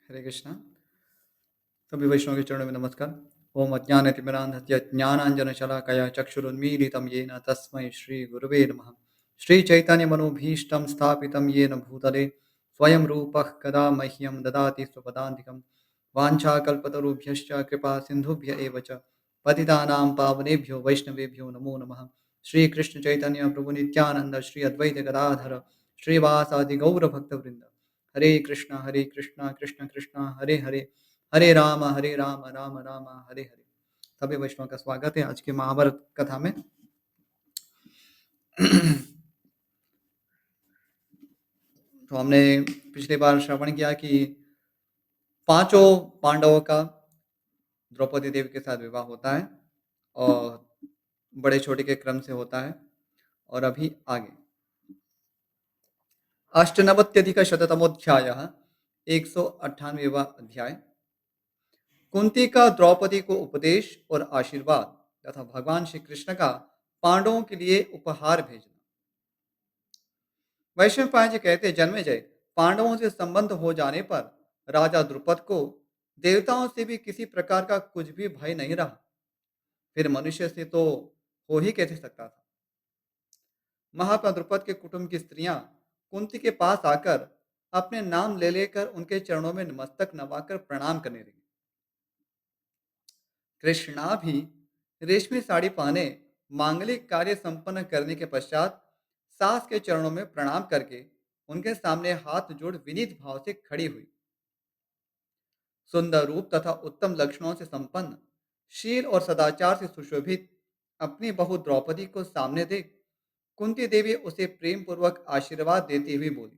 हरे कृष्णा। सभी वैष्णव के चरणों में नमस्कार। ओम अज्ञानतिमिरान्धस्य ज्ञानाञ्जनशलाकया चक्षुरुन्मीलितं येन तस्मै श्रीगुरवे नमः। श्रीचैतन्यमनोभीष्टं स्थापितं येन भूतले स्वयं रूपः कदा मह्यं ददाति स्वपदान्तिकं। वाञ्छाकल्पतरुभ्यश्च कृपासिन्धुभ्य एव च पतितानां पावनेभ्यो वैष्णवेभ्यो नमो नमः। श्रीकृष्णचैतन्य प्रभु नित्यानन्द श्री अद्वैत गदाधर श्रीवासादि गौरभक्तवृन्द। हरे कृष्णा कृष्ण कृष्ण हरे हरे, हरे राम राम राम हरे हरे। सभी वैष्णव का स्वागत है आज के महाभारत कथा में। तो हमने पिछली बार श्रवण किया कि पांचों पांडवों का द्रौपदी देवी के साथ विवाह होता है और बड़े छोटे के क्रम से होता है। और अभी आगे अष्टनवत्यधिक शततमोध्याय 198वां अध्याय। कुंती का द्रौपदी को उपदेश और आशीर्वाद तथा भगवान श्री कृष्ण का पांडवों के लिए उपहार भेजना। वैष्णव पायन जी कहते जन्मेजय, पांडवों से संबंध हो जाने पर राजा द्रुपद को देवताओं से भी किसी प्रकार का कुछ भी भय नहीं रहा। फिर मनुष्य से तो हो ही कैसे सकता था। महात्मा द्रुपद के कुटुंब की स्त्रियां कुंती के पास आकर अपने नाम ले लेकर उनके चरणों में मस्तक नवाकर प्रणाम करने लगी। कृष्णा भी रेशमी साड़ी पहने मांगलिक कार्य संपन्न करने के पश्चात सास के चरणों में प्रणाम करके उनके सामने हाथ जोड़ विनीत भाव से खड़ी हुई। सुंदर रूप तथा उत्तम लक्षणों से संपन्न, शील और सदाचार से सुशोभित अपनी बहू द्रौपदी को सामने देख कुंती देवी उसे प्रेम पूर्वक आशीर्वाद देती हुई बोली।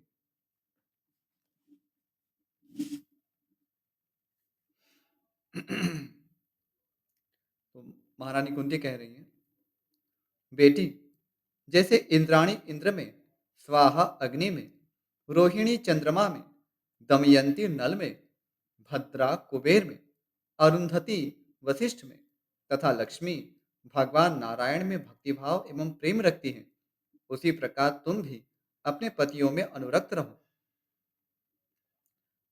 तो महारानी कुंती कह रही है, बेटी, जैसे इंद्राणी इंद्र में, स्वाहा अग्नि में, रोहिणी चंद्रमा में, दमयंती नल में, भद्रा कुबेर में, अरुंधति वशिष्ठ में तथा लक्ष्मी भगवान नारायण में भक्तिभाव एवं प्रेम रखती हैं, उसी प्रकार तुम भी अपने पतियों में अनुरक्त रहो।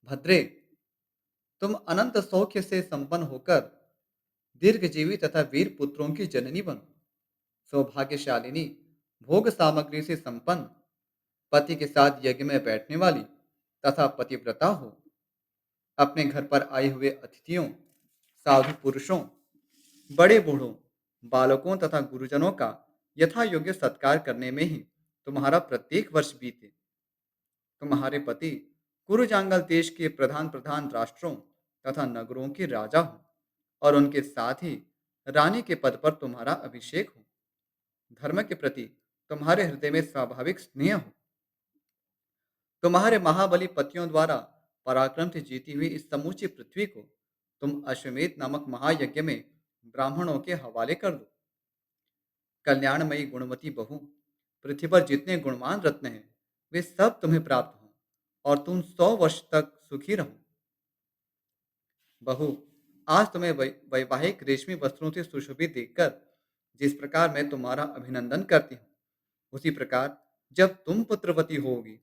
भद्रे, तुम अनंत सौख्य से संपन्न होकर दीर्घजीवी तथा वीर पुत्रों की जननी बनो। सौभाग्यशालिनी, भोग सामग्री से संपन्न, पति के साथ यज्ञ में बैठने वाली तथा पतिव्रता हो। अपने घर पर आए हुए अतिथियों, साधु पुरुषों, बड़े बूढ़ों, बालकों तथा गुरुजनों का यथा योग्य सत्कार करने में ही तुम्हारा प्रत्येक वर्ष बीते। तुम्हारे पति कुरुजांगल देश के प्रधान प्रधान राष्ट्रों तथा नगरों के राजा हो और उनके साथ ही रानी के पद पर तुम्हारा अभिषेक हो। धर्म के प्रति तुम्हारे हृदय में स्वाभाविक स्नेह हो। तुम्हारे महाबली पतियों द्वारा पराक्रम से जीती हुई इस समूची पृथ्वी को तुम अश्वमेध नामक महायज्ञ में ब्राह्मणों के हवाले कर दो। कल्याणमयी गुणवती बहू, पृथ्वी पर जितने गुणवान रत्न हैं वे सब तुम्हें प्राप्त हों और तुम 100 वर्ष तक सुखी रहो। बहू, आज तुम्हें वैवाहिक रेशमी वस्त्रों से सुशोभित देखकर जिस प्रकार मैं तुम्हारा अभिनंदन करती हूँ, उसी प्रकार जब तुम पुत्रवती होगी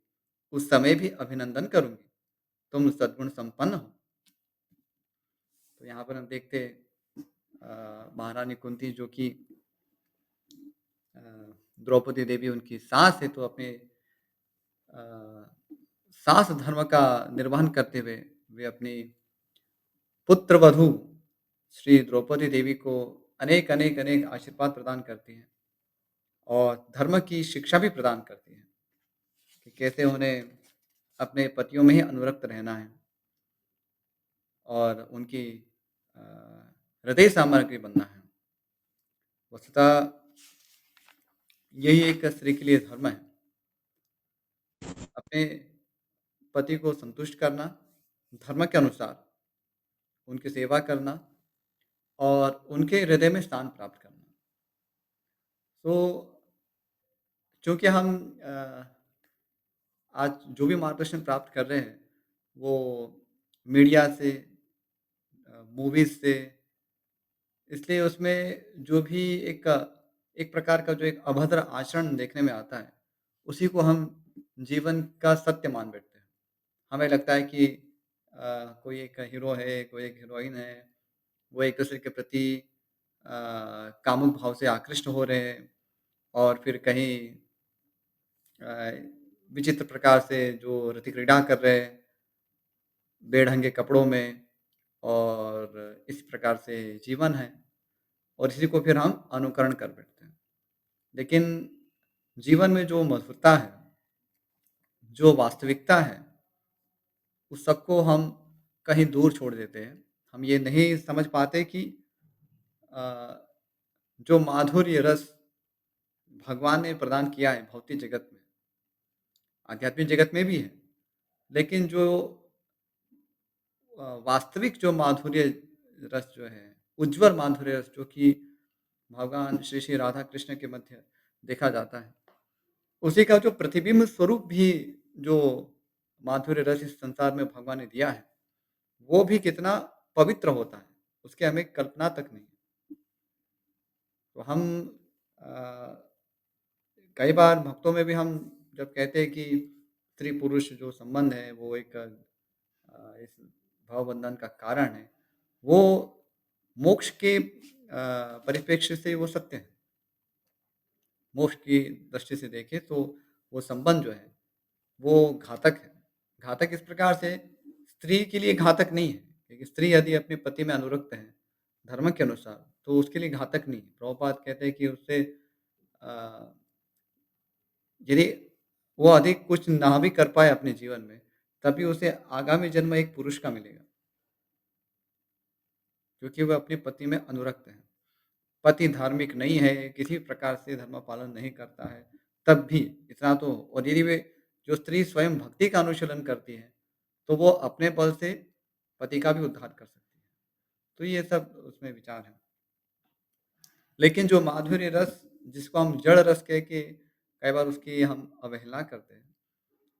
उस समय भी अभिनंदन करूंगी। तुम सद्गुण संपन्न हो। तो यहाँ पर हम देखते हैं महारानी कुंती जो कि अ, द्रौपदी देवी उनकी सास है, तो अपने अ, सास धर्म का निर्वहन करते हुए वे अपनी पुत्र वधू श्री द्रौपदी देवी को अनेक अनेक अनेक आशीर्वाद प्रदान करती हैं और धर्म की शिक्षा भी प्रदान करती हैं कि कैसे उन्हें अपने पतियों में ही अनुरक्त रहना है और उनकी अ, हृदय सामग्री बनना है। वस्तुतः यही एक स्त्री के लिए धर्म है, अपने पति को संतुष्ट करना, धर्म के अनुसार उनकी सेवा करना और उनके हृदय में स्थान प्राप्त करना। तो चूँकि हम आज जो भी मार्गदर्शन प्राप्त कर रहे हैं, वो मीडिया से, मूवीज़ से, इसलिए उसमें जो भी एक एक प्रकार का जो एक अभद्र आचरण देखने में आता है, उसी को हम जीवन का सत्य मान बैठते हैं। हमें लगता है कि कोई एक हीरो है, कोई एक हीरोइन है, वो एक-दूसरे के प्रति कामुक भाव से आकृष्ट हो रहे हैं और फिर कहीं अ, विचित्र प्रकार से जो रति क्रीड़ा कर रहे हैं, बेढंगे कपड़ों में और इस प्रकार से जीवन है और इसी को फिर हम अनुकरण कर बैठते हैं। लेकिन जीवन में जो मधुरता है, जो वास्तविकता है, उस सबको हम कहीं दूर छोड़ देते हैं। हम ये नहीं समझ पाते कि अ, जो माधुर्य रस भगवान ने प्रदान किया है भौतिक जगत में, आध्यात्मिक जगत में भी है, लेकिन जो वास्तविक जो माधुर्य रस जो है, उज्ज्वल माधुर्य रस जो कि भगवान श्री श्री राधा कृष्ण के मध्य देखा जाता है, उसी का जो प्रतिबिंब स्वरूप भी जो माधुर्य रस इस संसार में भगवान ने दिया है, वो भी कितना पवित्र होता है, उसकी हमें कल्पना तक नहीं है। तो हम अ, कई बार भक्तों में भी हम जब कहते हैं कि स्त्री-पुरुष जो संबंध है वो एक इस भाव-बंधन का कारण है, वो मोक्ष के परिप्रेक्ष्य से वो सत्य है। मोक्ष की दृष्टि से देखें तो वो संबंध जो है, वो घातक है। घातक इस प्रकार से स्त्री के लिए घातक नहीं है, क्योंकि स्त्री यदि अपने पति में अनुरक्त है, धर्म के अनुसार, तो उसके लिए घातक नहीं है। प्रभुपाद कहते हैं कि उससे अ, यदि वो अधिक कुछ ना भी कर पाए अपने जीवन में, तभी उसे आगामी जन्म एक पुरुष का मिलेगा, क्योंकि वह अपने पति में अनुरक्त है। पति धार्मिक नहीं है, किसी प्रकार से धर्म पालन नहीं करता है, तब भी इतना तो और यदि वे जो स्त्री स्वयं भक्ति का अनुशीलन करती है, तो वो अपने बल से पति का भी उद्धार कर सकती है। तो ये सब उसमें विचार है। लेकिन जो माधुर्य रस जिसको हम जड़ रस कह के कई बार उसकी हम अवहेलना करते हैं,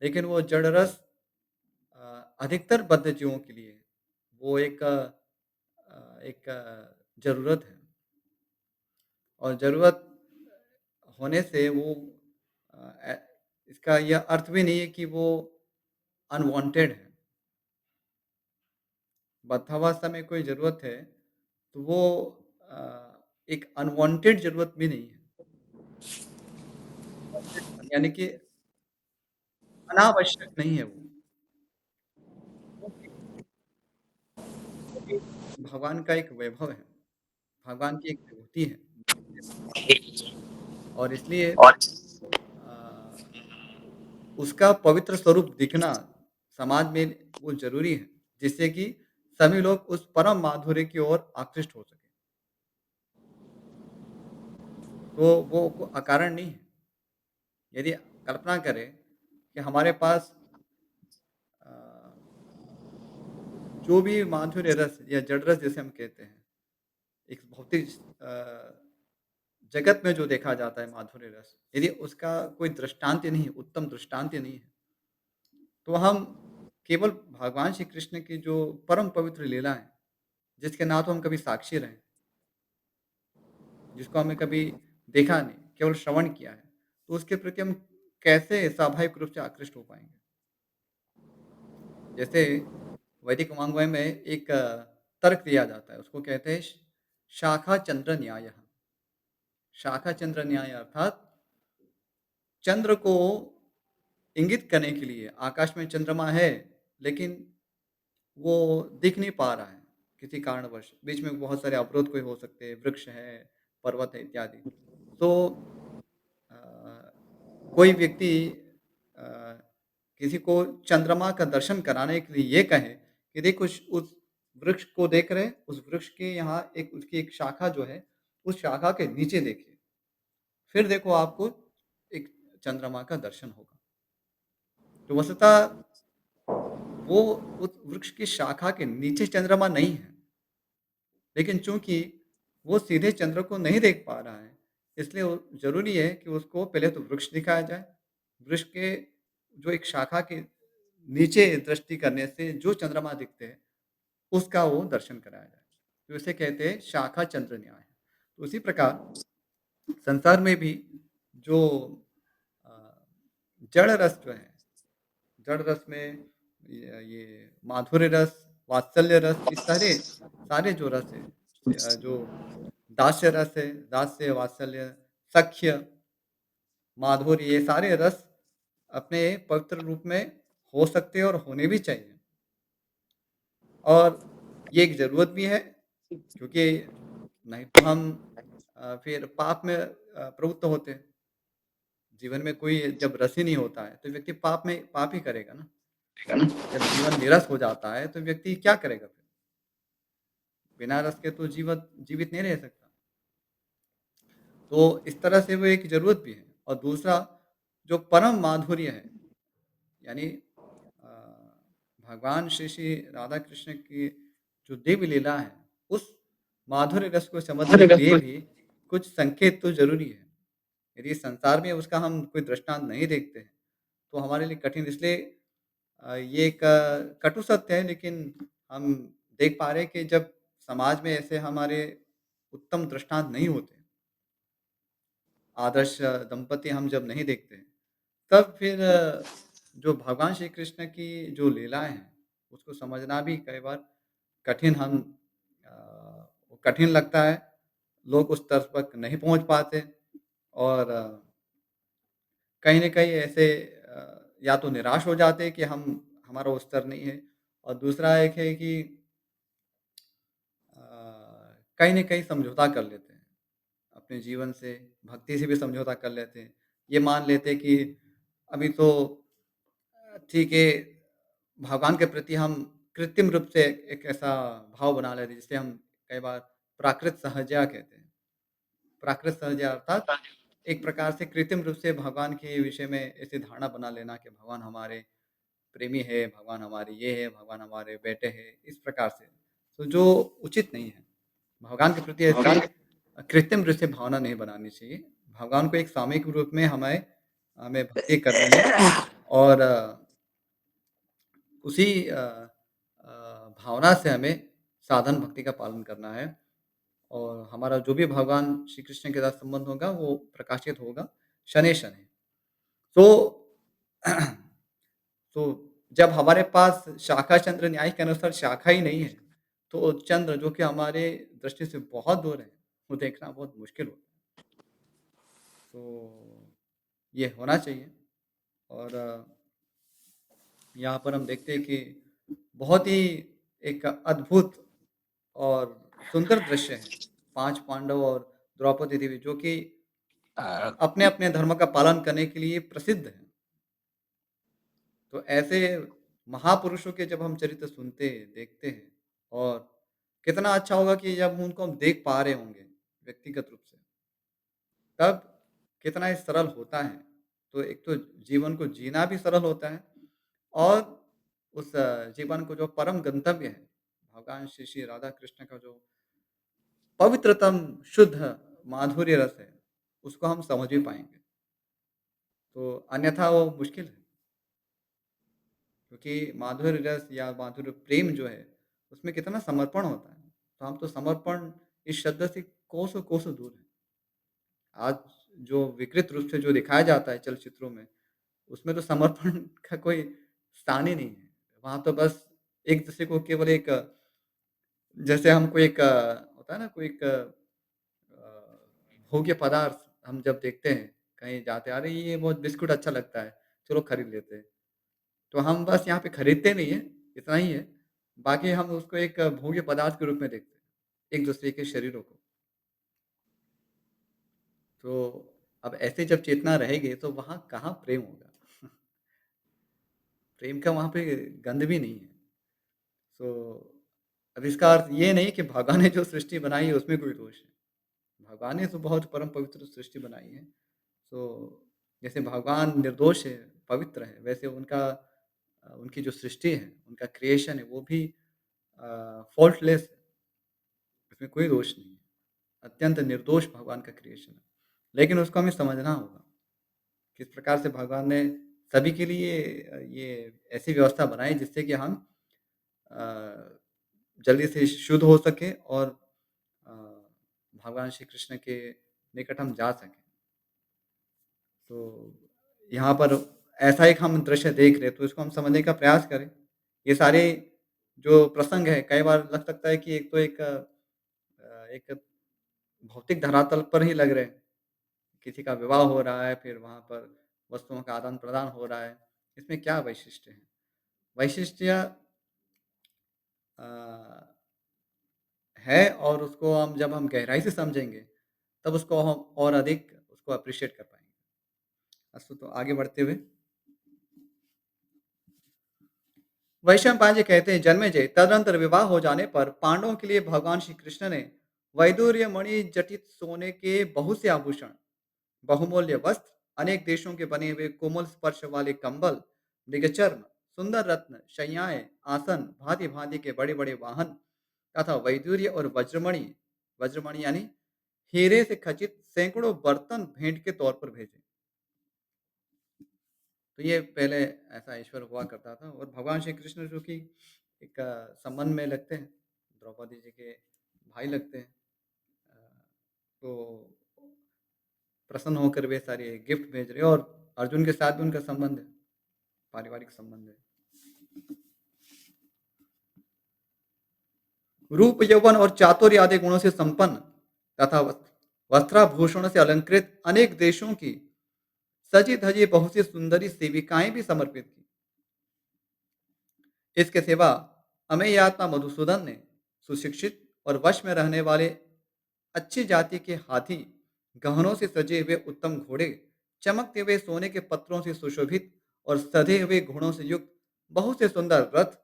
लेकिन वो जड़ रस अधिकतर बद्ध जीवों के लिए वो एक ज़रूरत है और ज़रूरत होने से वो अ, ए इसका यह अर्थ भी नहीं है कि वो अनवांटेड है। बद्धावस्था में कोई ज़रूरत है, तो वो एक अनवांटेड ज़रूरत भी नहीं है। यानी कि अनावश्यक नहीं है वो। क्योंकि भगवान का एक वैभव है, भगवान की एक विभूति है और इसलिए अ, उसका पवित्र स्वरूप दिखना समाज में वो ज़रूरी है, जिससे कि सभी लोग उस परम माधुर्य की ओर आकृष्ट हो सकें। तो वो को अकारण नहीं है। यदि कल्पना करें कि हमारे पास अ, जो भी माधुर्य रस या जड़ रस जिसे हम कहते हैं, एक भौतिक जगत में जो देखा जाता है माधुर्य रस, यदि उसका कोई दृष्टांत नहीं है, उत्तम दृष्टांत नहीं है, तो हम केवल भगवान श्री कृष्ण की जो परम पवित्र लीला है, जिसके ना तो हम कभी साक्षी रहे, जिसको हमने कभी देखा नहीं, केवल श्रवण किया है, तो उसके प्रति हम कैसे स्वाभाविक रूप से आकृष्ट हो पाएँगे? जैसे वैदिक वाङ्मय में एक तर्क दिया जाता है, उसको कहते हैं शाखा चंद्र न्यायः। शाखा चंद्र न्याय अर्थात चंद्र को इंगित करने के लिए आकाश में चंद्रमा है, लेकिन वो दिख नहीं पा रहा है, किसी कारणवश। बीच में बहुत सारे अवरोध कोई हो सकते हैं, वृक्ष है, पर्वत है इत्यादि। तो अ, कोई व्यक्ति अ, किसी को चंद्रमा का दर्शन कराने के लिए ये कहे कि देख उस वृक्ष को देख रहे हैं, उस वृक्ष के यहाँ एक उसकी एक शाखा जो है, उस शाखा के नीचे देखिए। फिर देखो आपको एक चंद्रमा का दर्शन होगा। तो वस्तुतः वो उस वृक्ष की शाखा के नीचे चंद्रमा नहीं है, लेकिन चूँकि वो सीधे चंद्र को नहीं देख पा रहा है, इसलिए वो ज़रूरी है कि उसको पहले तो वृक्ष दिखाया जाए। वृक्ष के जो एक शाखा के नीचे दृष्टि करने से जो चंद्रमा दिखते हैं, उसका वो दर्शन कराया जाए। तो इसे कहते हैं शाखा चंद्र न्याय। तो उसी प्रकार संसार में भी जो अ, जड़ रस जो है, जड़ रस में ये माधुर्य रस, वात्सल्य रस, ये सारे सारे जो रस है, जो दास्य रस है, दास्य, वात्सल्य, सख्य, माधुर्य, ये सारे रस अपने पवित्र रूप में हो सकते हैं और होने भी चाहिए। और ये एक ज़रूरत भी है, क्योंकि नहीं तो हम फिर पाप में प्रवृत्त होते हैं। जीवन में कोई जब रस ही नहीं होता है, तो व्यक्ति पाप ही करेगा ना। जब जीवन नीरस हो जाता है, तो व्यक्ति क्या करेगा फिर? बिना रस के तो जीवित नहीं रह सकता। तो इस तरह से वो एक ज़रूरत भी है। और दूसरा, जो परम माधुर्य है, यानी अ, भगवान श्री राधा कृष्ण की जो दिव्य लीला है, उस माधुर्य रस को समझने के लिए भी कुछ संकेत तो ज़रूरी है। यदि संसार में उसका हम कोई दृष्टांत नहीं देखते हैं, तो हमारे लिए कठिन, इसलिए ये एक कटु सत्य है, लेकिन हम देख पा रहे हैं कि जब समाज में ऐसे हमारे उत्तम दृष्टांत नहीं होते, आदर्श दंपति हम जब नहीं देखते हैं, तब फिर जो भगवान श्री कृष्ण की जो लीलाएँ हैं, उसको समझना भी कई बार कठिन हम कठिन लगता है। लोग उस स्तर तक नहीं पहुँच पाते और कहीं न कहीं ऐसे या तो निराश हो जाते हैं कि हमारा वो स्तर नहीं है, और दूसरा एक है कि कहीं न कहीं समझौता कर लेते हैं। अपने जीवन से, भक्ति से भी समझौता कर लेते हैं। ये मान लेते हैं कि अभी तो ठीक है, भगवान के प्रति हम कृत्रिम रूप से एक ऐसा भाव बना लेते हैं, जिसे हम कई बार प्राकृत सहजया कहते हैं। प्राकृत सहजया अर्थात एक प्रकार से कृत्रिम रूप से भगवान के विषय में ऐसी धारणा बना लेना कि भगवान हमारे प्रेमी है, भगवान हमारे ये है, भगवान हमारे बेटे हैं, इस प्रकार से। तो जो उचित नहीं है। भगवान के प्रति ऐसी कृत्रिम रूप से भावना नहीं बनानी चाहिए। भगवान को एक सामूहिक रूप में हमें हमें भक्ति करनी है, और उसी भावना से हमें साधन भक्ति का पालन करना है, और हमारा जो भी भगवान श्री कृष्ण के साथ संबंध होगा, वो प्रकाशित होगा शनैः-शनैः। तो तो जब हमारे पास शाखा चंद्र न्याय के अनुसार शाखा ही नहीं है, तो चंद्र जो कि हमारे दृष्टि से बहुत दूर है, वो देखना बहुत मुश्किल होता है। तो ये होना चाहिए। और यहाँ पर हम देखते हैं कि बहुत ही एक अद्भुत और सुंदर दृश्य है। 5 पांडव और द्रौपदी देवी, जो कि अपने-अपने धर्म का पालन करने के लिए प्रसिद्ध हैं। तो ऐसे महापुरुषों के जब हम चरित्र सुनते हैं, देखते हैं, और कितना अच्छा होगा कि जब उनको हम देख पा रहे होंगे व्यक्तिगत रूप से, तब कितना ये सरल होता है। तो एक तो जीवन को जीना भी सरल होता है, और उस जीवन को जो परम गंतव्य है, भगवान श्री श्री राधा कृष्ण का जो पवित्रतम शुद्ध माधुर्य रस है, उसको हम समझ भी पाएँगे। तो अन्यथा वो मुश्किल है। क्योंकि माधुर्य रस या माधुर्य प्रेम जो है, उसमें कितना समर्पण होता है। तो हम तो समर्पण इस शब्द से कोसों-कोसों दूर हैं। आज जो विकृत रूप से जो दिखाया जाता है चलचित्रों में, उसमें तो समर्पण का कोई स्थान ही नहीं है। वहाँ तो बस एक-दूसरे को केवल एक जैसे हमको एक होता है ना, कोई एक भोग्य पदार्थ हम जब देखते हैं, कहीं जाते हैं, "अरे! ये बहुत बिस्कुट अच्छा लगता है, चलो खरीद लेते हैं।" तो हम बस यहाँ पे खरीदते नहीं हैं, इतना ही है। बाकी हम उसको एक भोग्य पदार्थ के रूप में देखते हैं, एक-दूसरे के शरीरों को। तो अब ऐसे जब चेतना रहेगी, तो वहाँ कहाँ प्रेम होगा? प्रेम का वहाँ पे गंध भी नहीं है। तो अब इसका अर्थ ये नहीं कि भगवान ने जो सृष्टि बनाई है, उसमें कोई दोष है। भगवान ने तो बहुत परम पवित्र सृष्टि बनाई है। तो जैसे भगवान निर्दोष है, पवित्र है, वैसे उनकी जो सृष्टि है, उनका क्रिएशन है, वो भी फ़ॉल्टलेस है, उसमें कोई दोष नहीं है। अत्यंत निर्दोष भगवान का क्रिएशन है। लेकिन उसको हमें समझना होगा, किस प्रकार से भगवान ने सभी के लिए ये ऐसी व्यवस्था बनाई, जिससे कि हम अ, जल्दी से शुद्ध हो सकें, और अ, भगवान श्री कृष्ण के निकट हम जा सकें। तो यहाँ पर ऐसा एक हम दृश्य देख रहे हैं, तो इसको हम समझने का प्रयास करें। ये सारे जो प्रसंग है कई बार लग सकता है कि एक तो एक भौतिक धरातल पर ही लग रहे हैं। किसी का विवाह हो रहा है, फिर वहाँ पर वस्तुओं का आदान-प्रदान हो रहा है। इसमें क्या वैशिष्ट्य है? वैशिष्ट्य अ, है और उसको जब हम गहराई से समझेंगे, तब उसको हम और अधिक उसको एप्रिशिएट कर पाएँगे। अस्तु तो आगे बढ़ते हुए वैशंपायन जी कहते हैं जन्मेजय तदनंतर विवाह हो जाने पर पांडवों के लिए भगवान श्री कृष्ण ने वैदूर्य मणि जटित सोने के बहुत से आभूषण, बहुमूल्य वस्त्र, अनेक देशों के बने हुए कोमल स्पर्श वाले कंबल, मृगचर्म, सुंदर रत्न, शैयाएं, आसन, भांति भांति के बड़े बड़े वाहन तथा वैदूर्य और वज्रमणि, वज्रमणि यानी हीरे से खचित सैकड़ों बर्तन भेंट के तौर पर भेजे। तो ये पहले ऐसा ईश्वर हुआ करता था और भगवान श्री कृष्ण जो कि एक संबंध में लगते हैं, द्रौपदी जी के भाई लगते हैं। अ, तो प्रसन्न होकर वे सारे गिफ्ट भेज रहे हैं और अर्जुन के साथ भी उनका संबंध है, पारिवारिक संबंध है। रूप, यौवन और चातुर्य आदि गुणों से संपन्न तथा वस्त्राभूषणों से अलंकृत अनेक देशों की सजी धजी बहुत सी सुंदरी सेविकाएं भी समर्पित की। इसके सिवा अमेय आत्मा मधुसूदन ने सुशिक्षित और वश में रहने वाले अच्छी जाति के हाथी, गहनों से सजे हुए उत्तम घोड़े, चमकते हुए सोने के पत्रों से सुशोभित और सधे हुए घोड़ों से युक्त बहुत से सुंदर रथ,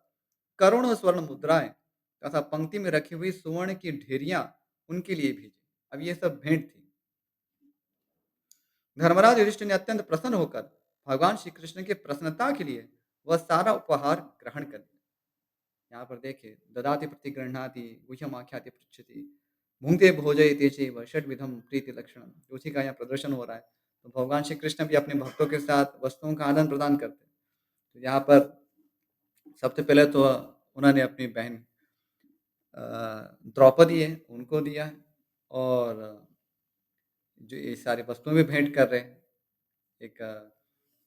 करोड़ों स्वर्ण मुद्राएं तथा पंक्ति में रखी हुई सुवर्ण की ढेरियां उनके लिए भेजी। अब ये सब भेंट थी। धर्मराज युधिष्ठिर ने अत्यंत प्रसन्न होकर भगवान श्री कृष्ण की प्रसन्नता के लिए वह सारा उपहार ग्रहण कर लिया। यहाँ पर देखिए ददाति प्रतिगृह्णाति गुह्यम आख्याति पृच्छति भुंक्ते भोजयते चैव षड्विधम प्रीति लक्षणम। उसी का यहाँ प्रदर्शन हो रहा है। तो भगवान श्री कृष्ण भी अपने भक्तों के साथ वस्तुओं का आदान प्रदान करते हैं। तो यहाँ पर सबसे पहले तो उन्होंने अपनी बहन अ, द्रौपदी है उनको दिया है और जो ये सारी वस्तुएं भी भेंट कर रहे हैं एक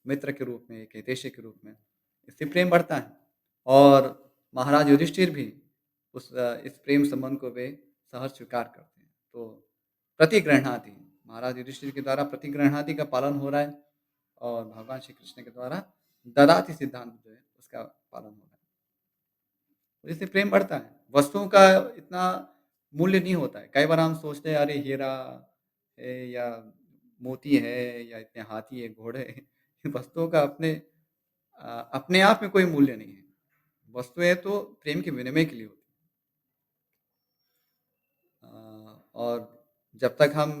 मित्र के रूप में, एक हितैषी के रूप में। इससे प्रेम बढ़ता है और महाराज युधिष्ठिर भी इस प्रेम संबंध को वे सहर्ष स्वीकार करते हैं। तो प्रतिगृह्णाति, महाराज युधिष्ठिर के द्वारा प्रतिगृह्णाति का पालन हो रहा है और भगवान श्री कृष्ण के द्वारा ददाति सिद्धांत जो है उसका पालन हो रहा है। तो इससे प्रेम बढ़ता है। वस्तुओं का इतना मूल्य नहीं होता है। कई बार हम सोचते हैं अरे हीरा है या मोती है या इतने हाथी है, घोड़े हैं, वस्तुओं का अपने आप में कोई मूल्य नहीं है। वस्तुएँ तो प्रेम के विनिमय के लिए होती हैं। और जब तक हम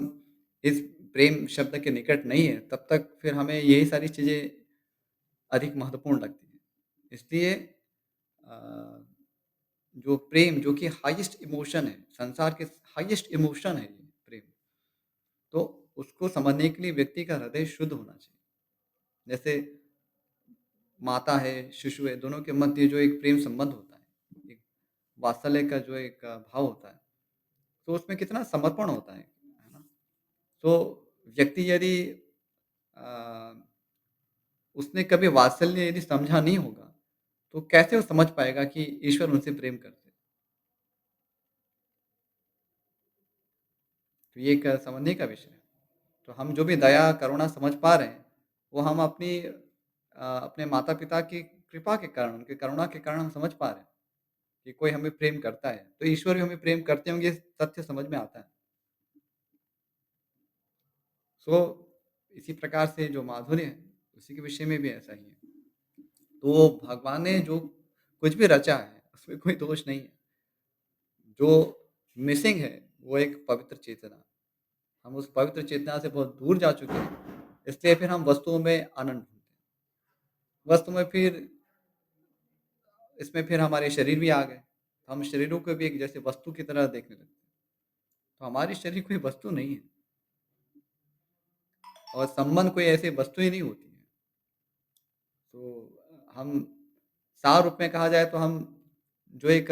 इस प्रेम शब्द के निकट नहीं है, तब तक फिर हमें यही सारी चीज़ें अधिक महत्वपूर्ण लगती हैं। इसलिए अ, जो प्रेम जो कि हाईएस्ट इमोशन है, संसार के हाईएस्ट इमोशन है ये प्रेम, तो उसको समझने के लिए व्यक्ति का हृदय शुद्ध होना चाहिए। जैसे माता है, शिशु है, दोनों के मध्य जो एक प्रेम संबंध होता है, एक वात्सल्य का जो एक भाव होता है, तो उसमें कितना समर्पण होता है ना? तो व्यक्ति यदि अ, उसने कभी वात्सल्य यदि समझा नहीं होगा, तो कैसे वो समझ पाएगा कि ईश्वर उनसे प्रेम करते हैं? तो ये एक समझने का विषय है। तो हम जो भी दया, करुणा समझ पा रहे हैं, वो हम अपने माता-पिता की कृपा के कारण, उनकी करुणा के कारण हम समझ पा रहे हैं कि कोई हमें प्रेम करता है। तो ईश्वर भी हमें प्रेम करते होंगे, ये तथ्य समझ में आता है। सो इसी प्रकार से जो माधुर्य है, उसी के विषय में भी ऐसा ही है। तो भगवान ने जो कुछ भी रचा है, उसमें कोई दोष नहीं है। जो मिसिंग है, वो एक पवित्र चेतना। हम उस पवित्र चेतना से बहुत दूर जा चुके हैं, इसलिए फिर हम वस्तुओं में आनंद ढूँढते हैं। वस्तु में फिर इसमें फिर हमारे शरीर भी आ गए। हम शरीरों को भी एक जैसे वस्तु की तरह देखने लगते हैं। तो हमारी शरीर कोई वस्तु नहीं है और संबंध कोई ऐसी वस्तु ही नहीं होती है। तो हम सार रूप में कहा जाए तो हम जो एक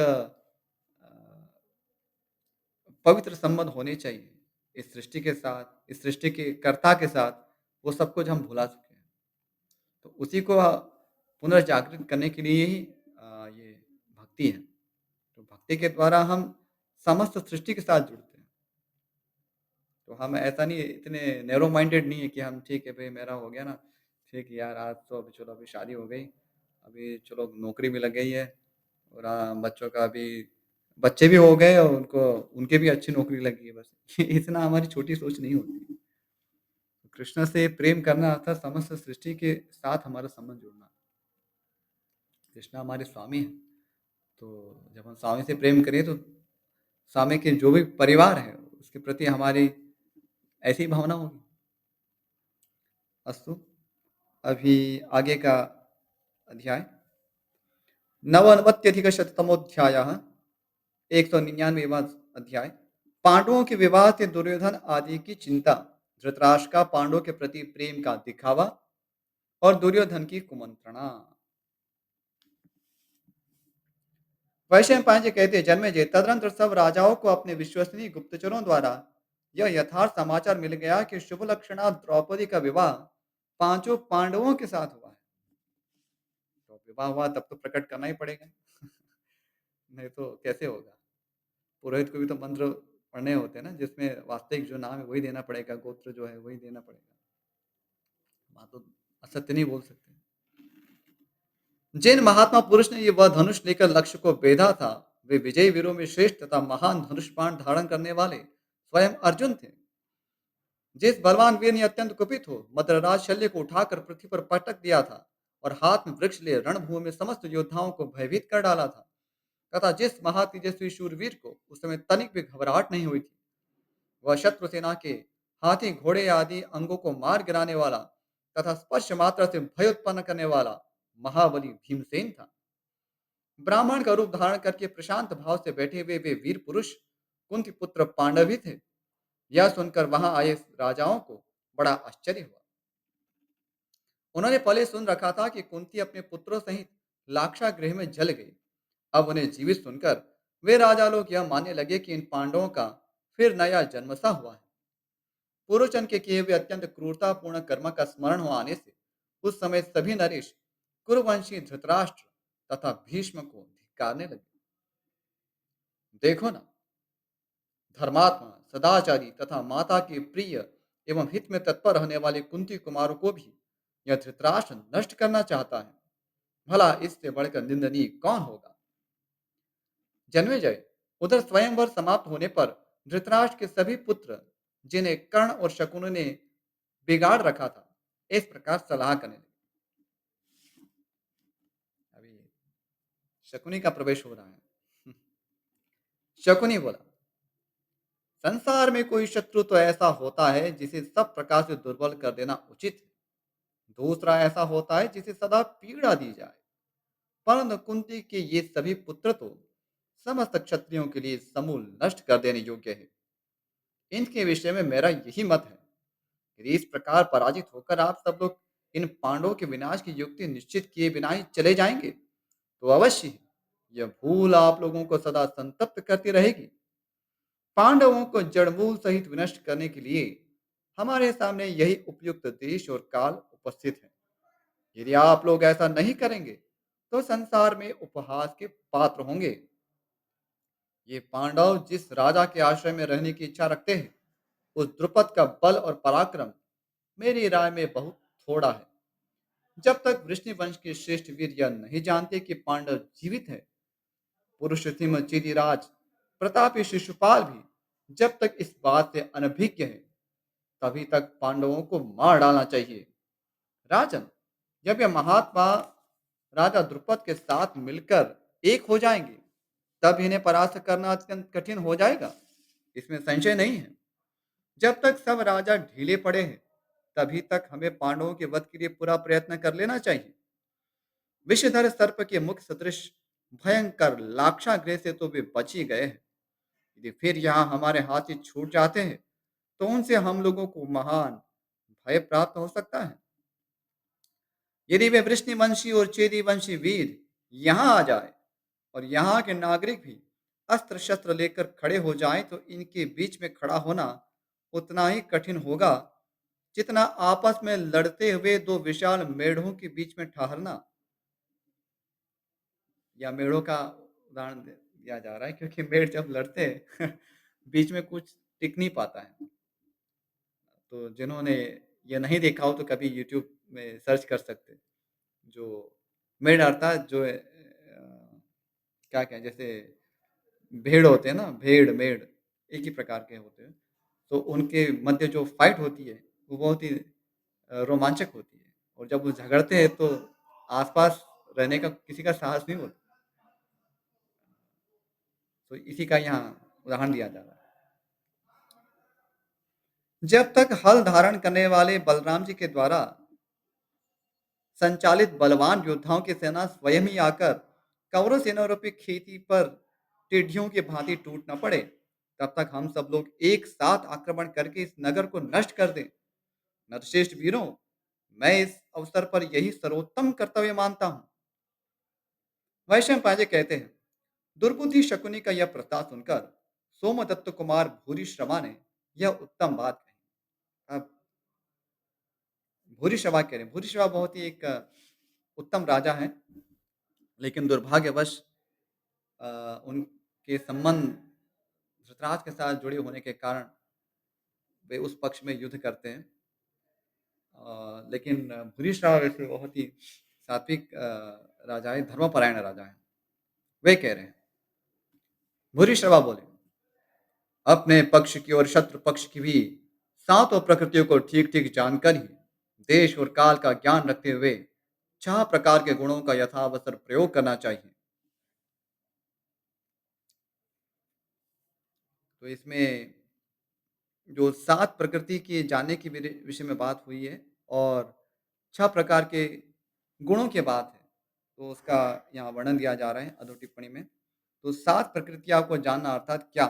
पवित्र संबंध होने चाहिए इस सृष्टि के साथ, इस सृष्टि के कर्ता के साथ, वो सब कुछ हम भुला चुके हैं। तो उसी को पुनर्जागृत करने के लिए ही ये भक्ति है। तो भक्ति के द्वारा हम समस्त सृष्टि के साथ जुड़ते हैं। तो हम ऐसा नहीं इतने नैरो माइंडेड नहीं है कि हम ठीक है भई मेरा हो गया ना, ठीक है यार आज तो अभी चलो अभी शादी हो गई, अभी चलो नौकरी भी लग गई है और बच्चों का अभी बच्चे भी हो गए और उनको उनके भी अच्छी नौकरी लगी है बस। इतना हमारी छोटी सोच नहीं होती। कृष्ण से प्रेम करना अर्थात समस्त सृष्टि के साथ हमारा संबंध जुड़ना। कृष्ण हमारे स्वामी हैं, तो जब हम स्वामी से प्रेम करें तो स्वामी के जो भी परिवार है, उसके प्रति हमारी ऐसी भावना होगी। अस्तु, अभी आगे का अध्याय नवनवत्यधिकशततमोऽध्यायः 199वां अध्याय। पांडवों के विवाह से दुर्योधन आदि की चिंता, धृतराष्ट्र का पांडवों के प्रति प्रेम का दिखावा और दुर्योधन की कुमंत्रणा। वैशंपायन पांच कहते हैं, जन्मेजय तदनंतर सब राजाओं को अपने विश्वसनीय गुप्तचरों द्वारा यह यथार्थ समाचार मिल गया कि शुभ लक्षणा द्रौपदी का विवाह पांचों पांडवों के साथ हुआ है। तो विवाह हुआ तब तो प्रकट करना ही पड़ेगा। नहीं तो कैसे होगा? पुरोहित को भी तो मंत्र पढ़ने होते हैं ना, जिसमें वास्तविक जो नाम है वही देना पड़ेगा, गोत्र जो है वही देना पड़ेगा। वहाँ तो असत्य नहीं बोल सकते। जिन महात्मा पुरुष ने ये वह धनुष लेकर लक्ष्य को बेधा था, वे विजयी वीरों में श्रेष्ठ तथा महान धनुष बाण धारण करने वाले स्वयं अर्जुन थे। जिस बलवान वीर ने अत्यंत कुपित हो मद्रराज शल्य को उठाकर पृथ्वी पर पटक दिया था और हाथ में वृक्ष ले रणभूमि में समस्त योद्धाओं को भयभीत कर डाला था, तथा जिस महातेजस्वी शूरवीर को उस समय तनिक भी घबराहट नहीं हुई थी, वह शत्रु सेना के हाथी घोड़े आदि अंगों को मार गिराने वाला तथा स्पर्श मात्रा से भय उत्पन्न करने वाला महाबली भीमसेन था। ब्राह्मण का रूप धारण करके प्रशांत भाव से बैठे हुए वे वीर पुरुष कुंती पुत्र पांडव ही थे। यह सुनकर वहां आए राजाओं को बड़ा आश्चर्य हुआ। उन्होंने पहले सुन रखा था कि कुंती अपने पुत्रों सहित लाक्षागृह में जल गई। अब उन्हें जीवित सुनकर वे राजा लोग यह मानने लगे कि इन पांडवों का फिर नया जन्म सा हुआ है। पूर्वजन्म के किए हुए अत्यंत क्रूरतापूर्ण कर्म का स्मरण हो आने से उस समय सभी नरेश कुरुवंशी धृतराष्ट्र तथा भीष्म को धिक्कारने लगे। देखो ना, धर्मात्मा सदाचारी तथा माता के प्रिय एवं हित में तत्पर रहने वाले कुंती कुमारों को भी यह धृतराष्ट्र नष्ट करना चाहता है। भला इससे बढ़कर निंदनीय कौन होगा? जन्मेजय, उधर स्वयंवर समाप्त होने पर धृतराष्ट्र के सभी पुत्र, जिन्हें कर्ण और शकुन ने बिगाड़ रखा था, इस प्रकार सलाह करने लगे। अभी शकुनी का प्रवेश हो रहा है। शकुनी बोला, संसार में कोई शत्रु तो ऐसा होता है जिसे सब प्रकार से दुर्बल कर देना उचित है। दूसरा ऐसा होता है जिसे सदा पीड़ा दी जाए। परंतु कुंती के ये सभी पुत्र तो समस्त क्षत्रियों के लिए समूल नष्ट कर देने योग्य है। इनके विषय में मेरा यही मत है। यदि इस प्रकार पराजित होकर आप सब लोग इन पांडवों के विनाश की युक्ति निश्चित किए बिना ही चले जाएंगे, तो अवश्य ही यह भूल आप लोगों को सदा संतप्त करती रहेगी। पांडवों को जड़मूल सहित विनष्ट करने के लिए हमारे सामने यही उपयुक्त देश और काल उपस्थित है। यदि आप लोग ऐसा नहीं करेंगे तो संसार में उपहास के पात्र होंगे। ये पांडव जिस राजा के आश्रय में रहने की इच्छा रखते हैं, उस द्रुपद का बल और पराक्रम मेरी राय में बहुत थोड़ा है। जब तक वृष्णि के श्रेष्ठ वीर यह नहीं जानते कि पांडव जीवित है, पुरुषोत्तम चिदिराज प्रतापी शिशुपाल भी जब तक इस बात से अनभिज्ञ है, तभी तक पांडवों को मार डालना चाहिए। राजन, जब यह महात्मा राजा द्रुपद के साथ मिलकर एक हो जाएंगे, तब इन्हें परास्त करना अत्यंत कठिन हो जाएगा, इसमें संशय नहीं है। जब तक सब राजा ढीले पड़े हैं, तभी तक हमें पांडवों के वध के लिए पूरा प्रयत्न कर लेना चाहिए। विषधर सर्प के मुख सदृश भयंकर लाक्षागृह से तो वे बच ही गए हैं। यदि फिर यहाँ हमारे हाथ से छूट जाते हैं, तो उनसे हम लोगों को महान भय प्राप्त हो सकता है। यदि वे वृष्णिवंशी और चेदी वंशी वीर यहाँ आ जाए और यहाँ के नागरिक भी अस्त्र शस्त्र लेकर खड़े हो जाएं, तो इनके बीच में खड़ा होना उतना ही कठिन होगा जितना आपस में लड़ते हुए दो विशाल मेढ़ों के बीच में ठहरना। या मेढ़ों का उदाहरण दिया जा रहा है, क्योंकि मेढ़ जब लड़ते हैं बीच में कुछ टिक नहीं पाता है। तो जिन्होंने ये नहीं देखा हो तो कभी यूट्यूब में सर्च कर सकते हैं। जो मेढ़ अर्थात जो क्या कहें, जैसे भेड़ होते हैं ना, भेड़, मेढ़ एक ही प्रकार के होते हैं। तो उनके मध्य जो फाइट होती है, वो बहुत ही रोमांचक होती है, और जब वो झगड़ते हैं तो आस-पास रहने का किसी का साहस नहीं होता। तो इसी का यहाँ उदाहरण दिया जा रहा है। जब तक हल धारण करने वाले बलराम जी के द्वारा संचालित बलवान योद्धाओं की सेना स्वयं ही आकर कौरव सेना रूपी खेती पर टिड्डियों की भांति टूट न पड़े, तब तक हम सब लोग एक साथ आक्रमण करके इस नगर को नष्ट कर दें। नरश्रेष्ठ वीरों, मैं इस अवसर पर यही सर्वोत्तम कर्तव्य मानता हूँ। वैशंपायन पांडे कहते हैं, दुर्बुद्धि शकुनी का यह प्रस्ताव सुनकर सोमदत्त कुमार भूरिश्रवा ने यह उत्तम बात कही। अब भूरिश्रवा कह रहे हैं, भूरिश्रवा बहुत ही एक उत्तम राजा है, लेकिन दुर्भाग्यवश उनके संबंध धृतराष्ट्र के साथ जुड़े होने के कारण वे उस पक्ष में युद्ध करते हैं। लेकिन भूरिश्रवा वैसे बहुत ही सात्विक राजा है, धर्मपरायण राजा है। वे कह रहे हैं, भूरिश्रवा बोले, अपने पक्ष की और शत्रु पक्ष की भी सातों प्रकृतियों को ठीक ठीक जानकर ही देश और काल का ज्ञान रखते हुए 6 प्रकार के गुणों का यथावसर प्रयोग करना चाहिए। तो इसमें जो 7 प्रकृति के जानने के विषय में बात हुई है, और 6 प्रकार के गुणों की बात है, तो उसका यहाँ वर्णन दिया जा रहा है अधो टिप्पणी में। तो 7 प्रकृतियाँ को जानना अर्थात क्या?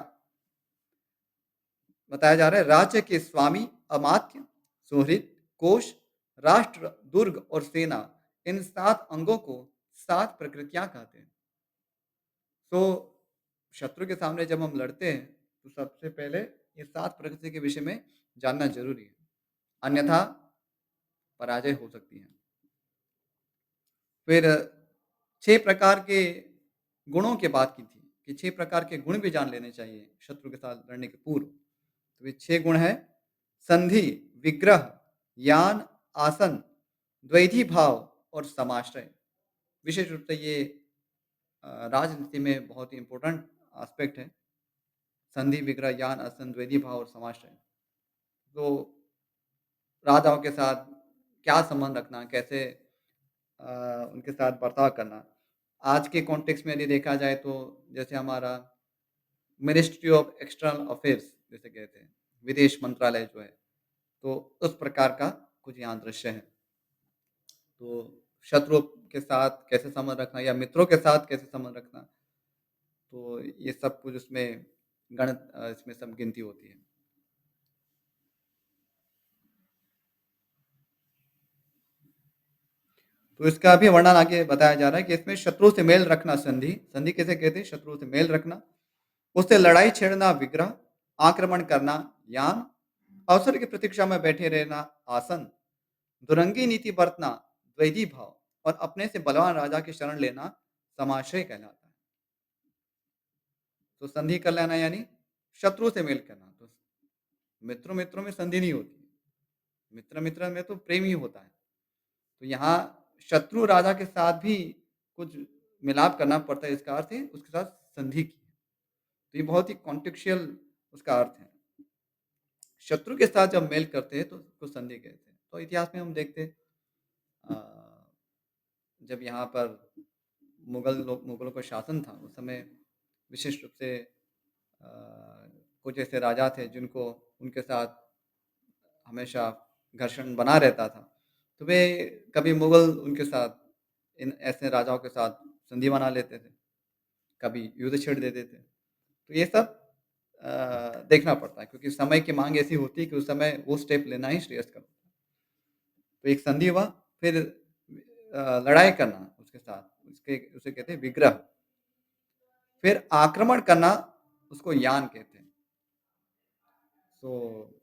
बताया जा रहा है, राज्य के स्वामी, अमात्य, सुहृद, कोश, राष्ट्र, दुर्ग और सेना, इन 7 अंगों को 7 प्रकृतियाँ कहते हैं। तो शत्रु के सामने जब हम लड़ते हैं, तो सबसे पहले ये 7 प्रकृति के विषय में जानना ज़रूरी है, अन्यथा पराजय हो सकती है। फिर 6 प्रकार के गुणों की बात की थी, कि 6 प्रकार के गुण भी जान लेने चाहिए शत्रु के साथ लड़ने के पूर्व। तो ये 6 गुण हैं, संधि, विग्रह, यान, आसन, द्वैधी भाव और समाश्रय। विशेष रूप से ये राजनीति में बहुत ही इम्पोर्टेंट एस्पेक्ट है। संधि, विग्रह, यान, आसन, द्वैधी भाव और समाश्रय। तो राजाओं के साथ क्या संबंध रखना, कैसे उनके साथ बर्ताव करना। आज के कॉन्टेक्स्ट में यदि देखा जाए तो जैसे हमारा मिनिस्ट्री ऑफ एक्सटर्नल अफेयर्स जिसे कहते हैं, विदेश मंत्रालय जो है, तो उस प्रकार का कुछ यहाँ दृश्य है। तो शत्रु के साथ कैसे संबंध रखना या मित्रों के साथ कैसे संबंध रखना, तो ये सब कुछ उसमें गणित इसमें सब गिनती होती है। तो इसका भी वर्णन आगे बताया जा रहा है कि इसमें शत्रु से मेल रखना संधि, संधि किसे कहते हैं? शत्रु से मेल रखना, उससे लड़ाई छेड़ना विग्रह, आक्रमण करना यान, अवसर की प्रतीक्षा में बैठे रहना आसन, दुरंगी नीति बरतना द्वैधी भाव, और अपने से बलवान राजा की शरण लेना समाशय कहलाता है। तो संधि कर लेना यानी शत्रु से मेल करना। तो मित्रों मित्रों में संधि नहीं होती, मित्र मित्र में तो प्रेम ही होता है। तो यहाँ शत्रु राजा के साथ भी कुछ मिलाप करना पड़ता है, इसका अर्थ है उसके साथ संधि की। तो ये बहुत ही कॉन्टेक्चुअल उसका अर्थ है। शत्रु के साथ जब मेल करते हैं तो उसको संधि कहते हैं। तो इतिहास में हम देखते हैं जब यहाँ पर मुगलों का शासन था, उस समय विशेष रूप से अ, कुछ ऐसे राजा थे जिनको उनके साथ हमेशा घर्षण बना रहता था। तो वे कभी मुगल उनके साथ इन ऐसे राजाओं के साथ संधि बना लेते थे, कभी युद्ध छेड़ देते थे। तो ये सब देखना पड़ता है, क्योंकि समय की माँग ऐसी होती है कि उस समय वो स्टेप लेना ही श्रेयस्कर होता है। तो एक संधि हुआ, फिर लड़ाई करना उसके साथ, उसके उसे कहते हैं विग्रह। फिर आक्रमण करना, उसको यान कहते हैं। तो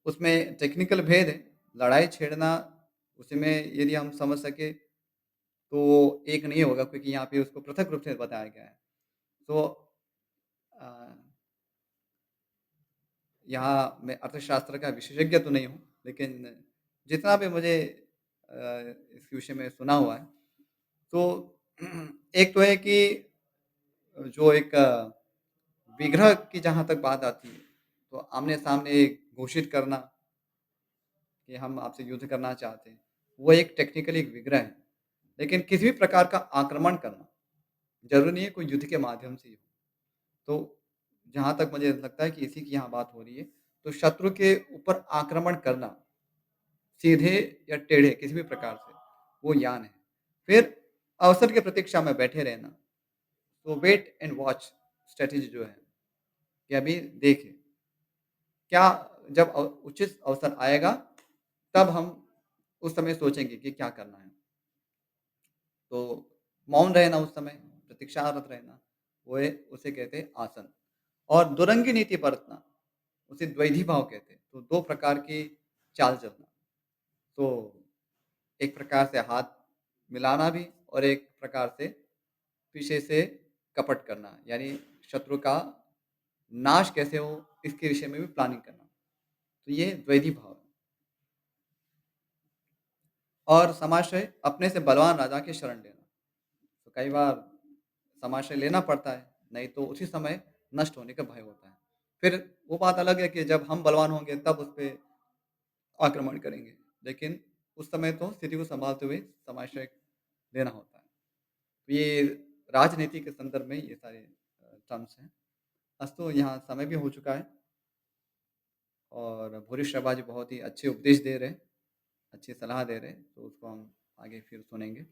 उसमें टेक्निकल भेद है। लड़ाई छेड़ना, उसमें यदि हम समझ सके तो एक नहीं होगा क्योंकि यहाँ पे उसको पृथक रूप से बताया गया है। तो अ, यहाँ मैं अर्थशास्त्र का विशेषज्ञ तो नहीं हूँ, लेकिन जितना भी मुझे इस विषय में सुना हुआ है, तो एक तो है कि जो एक विग्रह की जहाँ तक बात आती है, तो आमने-सामने घोषित करना कि हम आपसे युद्ध करना चाहते हैं, वो एक टेक्निकली एक विग्रह है। लेकिन किसी भी प्रकार का आक्रमण करना, ज़रूरी नहीं है कोई युद्ध के माध्यम से ही हो। तो जहाँ तक मुझे लगता है कि इसी की यहाँ बात हो रही है, तो शत्रु के ऊपर आक्रमण करना, सीधे या टेढ़े किसी भी प्रकार से, वो यान है। फिर अवसर की प्रतीक्षा में बैठे रहना, तो वेट एंड वॉच स्ट्रैटेजी जो है, कि अभी देखें, क्या जब उचित अवसर आएगा, तब हम उस समय सोचेंगे कि क्या करना है। तो मौन रहना उस समय, प्रतीक्षारत रहना, उसे कहते हैं आसन। और दुरंगी नीति बरतना, उसे द्वैधी भाव कहते हैं। तो 2 प्रकार की चाल चलना। तो एक प्रकार से हाथ मिलाना भी और एक प्रकार से पीछे से कपट करना, यानी शत्रु का नाश कैसे हो, इसके विषय में भी प्लानिंग करना। तो ये द्वैधी भाव है। और समाशय अपने से बलवान राजा की शरण लेना। तो कई बार समाशय लेना पड़ता है, नहीं तो उसी समय नष्ट होने का भय होता है। फिर वो बात अलग है कि जब हम बलवान होंगे तब उस पे आक्रमण करेंगे, लेकिन उस समय तो स्थिति को सँभालते हुए समाशय लेना होता है। तो ये राजनीति के संदर्भ में ये सारे टर्म्स हैं। अस्तु यहाँ समय भी हो चुका है और भूरिश्रवा जी बहुत ही अच्छे उपदेश दे रहे हैं, अच्छी सलाह दे रहे हैं, तो उसको हम आगे फिर सुनेंगे।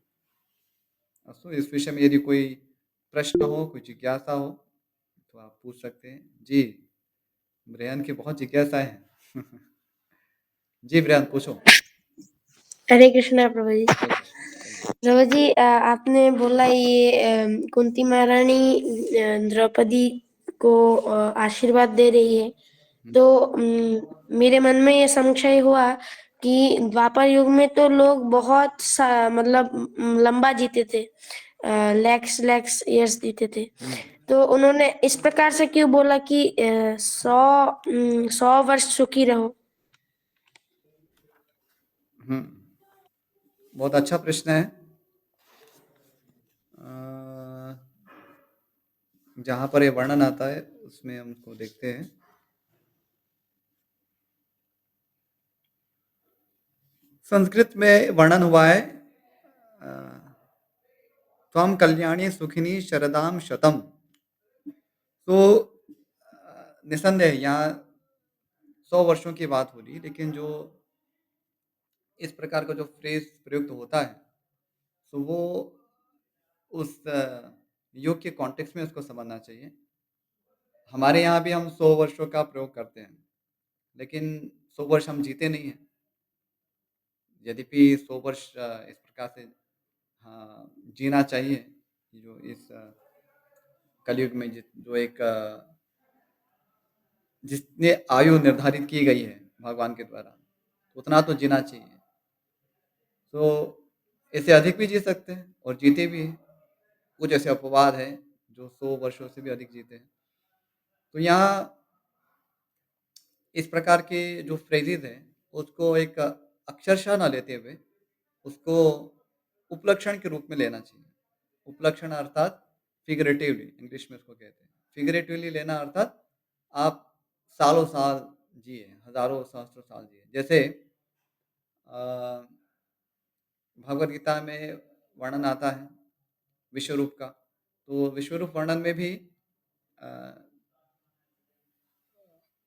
अस्तु इस विषय में यदि कोई प्रश्न हो, कोई जिज्ञासा हो, तो आप पूछ सकते हैं। जी, ब्रेयन की बहुत जिज्ञासा है। जी ब्रेयन पूछो। हरे कृष्णा प्रभु जी। हरे कृष्ण, कहिए। प्रभु जी आपने बोला ये कुंती महारानी द्रौपदी को आशीर्वाद दे रही है, हुँ, तो मेरे मन में ये संशय हुआ कि द्वापर युग में तो लोग बहुत मतलब लंबा जीते थे, लैक्स लैक्स ईयर्स जीते थे। हुँ, तो उन्होंने इस प्रकार से क्यों बोला कि 100 वर्ष सुखी रहो? हुँ। बहुत अच्छा प्रश्न है। जहाँ पर ये वर्णन आता है, उसमें हम उसको देखते हैं। संस्कृत में वर्णन हुआ है अ, त्वं कल्याणी सुखिनी शरदां शतम्। तो निस्संदेह यहाँ 100 वर्षों की बात हो रही है, लेकिन जो इस प्रकार का जो फ्रेज़ प्रयुक्त होता है, तो वो उस युग के कॉन्टेक्स्ट में उसको समझना चाहिए। हमारे यहाँ भी हम 100 वर्षों का प्रयोग करते हैं, लेकिन 100 वर्ष हम जीते नहीं हैं। यद्यपि 100 वर्ष इस प्रकार से हाँ, जीना चाहिए, जो इस कलयुग में जो एक जितनी आयु निर्धारित की गई है भगवान के द्वारा, उतना तो जीना चाहिए। तो इससे अधिक भी जी सकते हैं और जीते भी हैं। कुछ ऐसे अपवाद हैं जो 100 वर्षों से भी अधिक जीते हैं। तो यहाँ इस प्रकार के जो फ्रेजेज़ हैं, उसको एक अक्षरशः ना लेते हुए, उसको उपलक्षण के रूप में लेना चाहिए। उपलक्षण अर्थात फिगरेटिवली इंग्लिश में उसको कहते हैं। फिगरेटिवली लेना अर्थात आप सालों-साल जिए, हज़ारों सहस्त्रों साल जिए। जैसे अ, भगवद गीता में वर्णन आता है विश्वरूप का, तो विश्वरूप वर्णन में भी अ,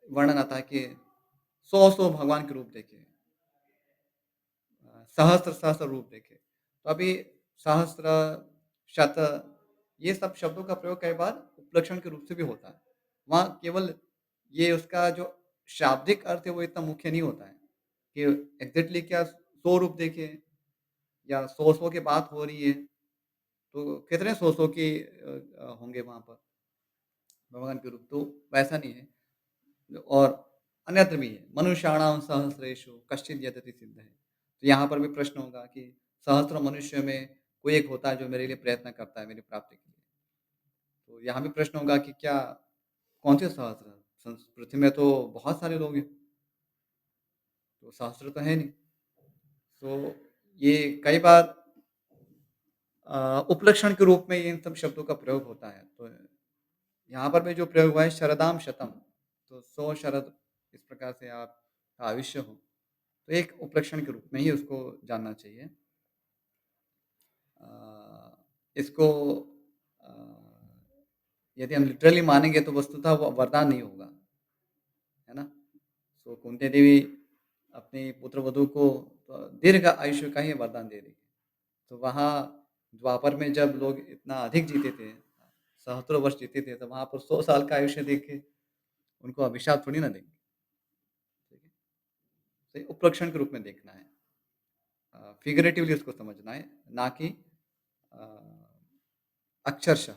वर्णन आता है कि 100-100 भगवान के रूप देखे। सहस्त्र-सहस्त्र रूप देखे। तो अभी सहस्त्र, शत ये सब शब्दों का प्रयोग कई बार उपलक्षण के रूप से भी होता है। वहाँ केवल ये उसका जो शाब्दिक अर्थ है वो इतना मुख्य नहीं होता है कि एग्ज़ैक्टली क्या 100 रूप देखे या 100-100 की बात हो रही है, तो कितने 100-100 के होंगे वहाँ पर भगवान के रूप, तो वैसा नहीं है। और अन्यत्र भी है, मनुष्याणां सहस्रेषु कश्चिद् यतति सिद्धये। तो यहाँ पर भी प्रश्न होगा कि सहस्त्र मनुष्य में कोई एक होता है जो मेरे लिए प्रयत्न करता है मेरी प्राप्ति के लिए। तो यहाँ भी प्रश्न होगा कि क्या कौन-से सहस्त्र? पृथ्वी में तो बहुत सारे लोग हैं, तो सहस्त्र तो है नहीं। तो ये कई बार उपलक्षण के रूप में इन सब शब्दों का प्रयोग होता है। तो यहाँ पर भी जो प्रयोग हुआ है शरदाम शतम, तो 100 शरद इस प्रकार से आपका आयुष्य हो, तो एक उपलक्षण के रूप में ही उसको जानना चाहिए। अ, इसको अ, यदि हम लिटरली मानेंगे तो वस्तुतः वो वरदान नहीं होगा, है ना? तो कुंती देवी अपनी पुत्रवधू को दीर्घ आयुष्य का ही वरदान दे रही है। तो वहाँ द्वापर में जब लोग इतना अधिक जीते थे, सहस्त्रों वर्ष जीते थे, तो वहाँ पर 100 साल का आयुष्य देख के उनको अभिशाप थोड़ी ना देंगे, ठीक है? तो ये उपलक्षण के रूप में देखना है। फिगरेटिवली उसको समझना है, ना कि अ, अक्षरशः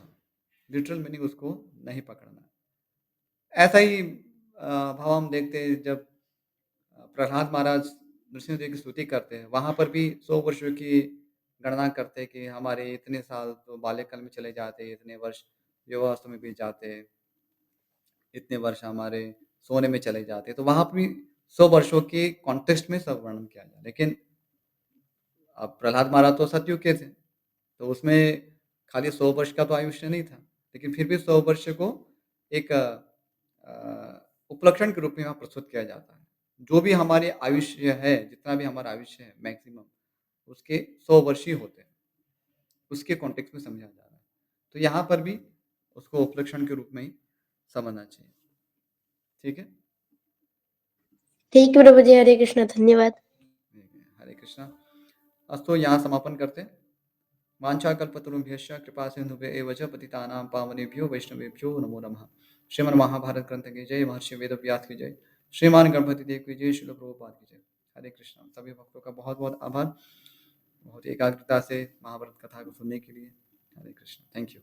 लिटरल मीनिंग उसको नहीं पकड़ना है। ऐसा ही भाव हम देखते हैं जब प्रहलाद महाराज नृसिंहदेव की स्तुति करते हैं, वहाँ पर भी 100 वर्षों की गणना करते हैं कि हमारे इतने साल तो बाल्यकाल में चले जाते हैं, इतने वर्ष युवावस्था में बीत जाते हैं, इतने वर्ष हमारे सोने में चले जाते हैं। तो वहाँ पर भी 100 वर्षों के कॉन्टेक्स्ट में सब वर्णन किया गया। लेकिन अब प्रहलाद महाराज तो सतयुग के थे, तो उसमें खाली 100 वर्ष का तो आयुष्य नहीं था, लेकिन फिर भी 100 वर्ष को एक उपलक्षण के रूप में यहाँ प्रस्तुत किया जाता है। जो भी हमारे आयुष्य है, जितना भी हमारा आयुष्य है मैक्सिमम, उसके 100 वर्ष ही होते हैं, उसके कॉन्टेक्स्ट में समझा जा रहा है। तो यहाँ पर भी उसको उपलक्षण के रूप में ही समझना चाहिए। ठीक है? ठीक है प्रभु जी, हरे कृष्ण, धन्यवाद। ठीक है, हरे कृष्णा। अस्तु यहाँ समापन करते हैं। वाञ्छाकल्पतरुभ्यश्च कृपासिन्धुभ्य एव च पतितानां पावनेभ्यो वैष्णवेभ्यो नमो नमः। श्रीमद्महाभारत ग्रंथ की जय, महर्षि वेदव्यास की जय, श्रीमान गणपति देव की जय, श्रील प्रभुपाद की जय। हरे कृष्णा। सभी भक्तों का बहुत-बहुत आभार, बहुत एकाग्रता से महाभारत कथा को सुनने के लिए। हरे कृष्ण। Thank you.